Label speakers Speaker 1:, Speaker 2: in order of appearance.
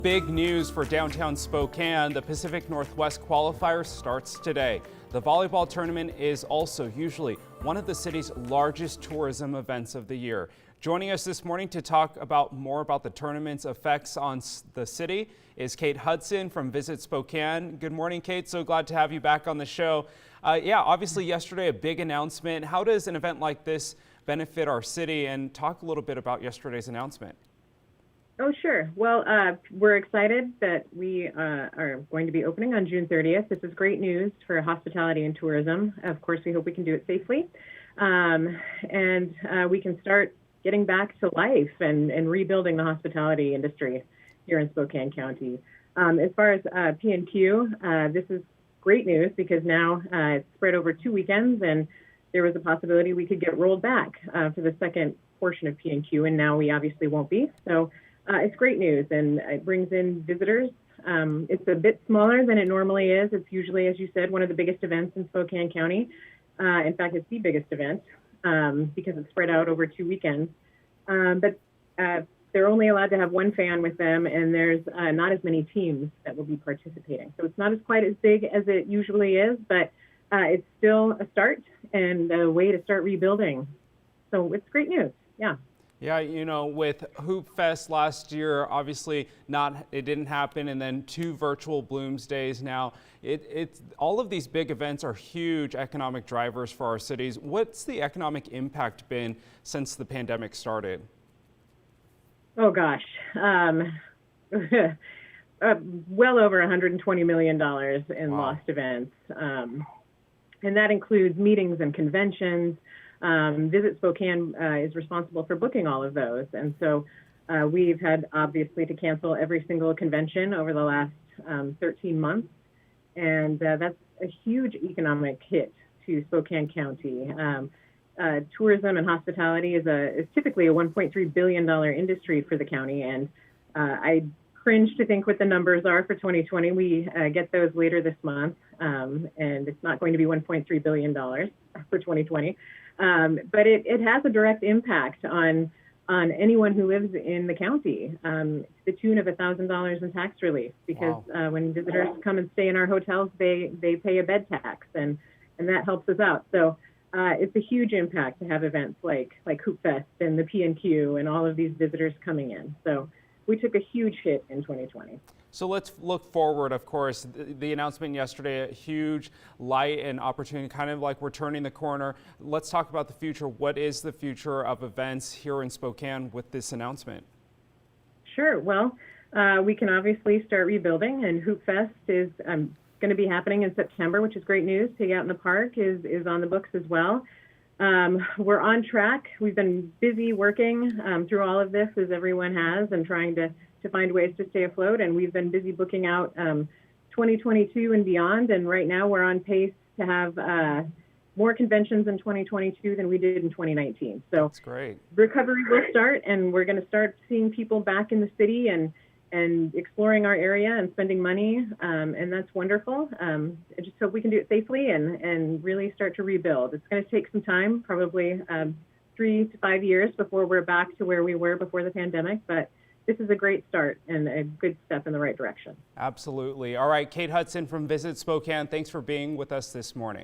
Speaker 1: Big news for downtown Spokane. The Pacific Northwest qualifier starts today. The volleyball tournament is also usually one of the city's largest tourism events of the year. Joining us this morning to talk more about the tournament's effects on the city is Kate Hudson from Visit Spokane. Good morning, Kate. So glad to have you back on the show. Obviously yesterday a big announcement. How does an event like this benefit our city? And talk a little bit about yesterday's announcement.
Speaker 2: Oh, sure. Well, we're excited that we are going to be opening on June 30th. This is great news for hospitality and tourism. Of course, we hope we can do it safely. And we can start getting back to life and rebuilding the hospitality industry here in Spokane County. As far as P&Q, this is great news because now it's spread over 2 weekends, and there was a possibility we could get rolled back for the second portion of P&Q, and now we obviously won't be. So it's great news, and it brings in visitors. It's a bit smaller than it normally is. It's usually, as you said, one of the biggest events in Spokane County. In fact, it's the biggest event because it's spread out over 2 weekends. But they're only allowed to have one fan with them, and there's not as many teams that will be participating. So it's not as quite as big as it usually is, but it's still a start and a way to start rebuilding. So it's great news. Yeah.
Speaker 1: Yeah, you know, with Hoop Fest last year, obviously it didn't happen, and then 2 virtual Blooms Days now. All of these big events are huge economic drivers for our cities. What's the economic impact been since the pandemic started?
Speaker 2: Oh gosh, well over $120 million in lost events, and that includes meetings and conventions. Visit Spokane is responsible for booking all of those. And so we've had obviously to cancel every single convention over the last 13 months. And that's a huge economic hit to Spokane County. Tourism and hospitality is typically a $1.3 billion industry for the county. And I cringe to think what the numbers are for 2020. We get those later this month. And it's not going to be $1.3 billion for 2020. But it has a direct impact on anyone who lives in the county, to the tune of $1,000 in tax relief, because when visitors come and stay in our hotels, they pay a bed tax, and that helps us out. So it's a huge impact to have events like Hoop Fest and the P&Q and all of these visitors coming in. So we took a huge hit in 2020.
Speaker 1: So let's look forward, of course. The announcement yesterday, a huge light and opportunity, kind of like we're turning the corner. Let's talk about the future. What is the future of events here in Spokane with this announcement? Sure.
Speaker 2: Well, we can obviously start rebuilding, and Hoop Fest is going to be happening in September, which is great news. Pig Out in the Park is on the books as well. We're on track. We've been busy working through all of this, as everyone has, and trying to find ways to stay afloat. And we've been busy booking out 2022 and beyond. And right now we're on pace to have more conventions in 2022 than we did in 2019. So
Speaker 1: that's great.
Speaker 2: Recovery will start, and we're going to start seeing people back in the city and exploring our area and spending money, and that's wonderful. I just hope we can do it safely and really start to rebuild. It's going to take some time, probably 3 to 5 years before we're back to where we were before the pandemic, but this is a great start and a good step in the right direction.
Speaker 1: Absolutely. All right, Kate Hudson from Visit Spokane, thanks for being with us this morning.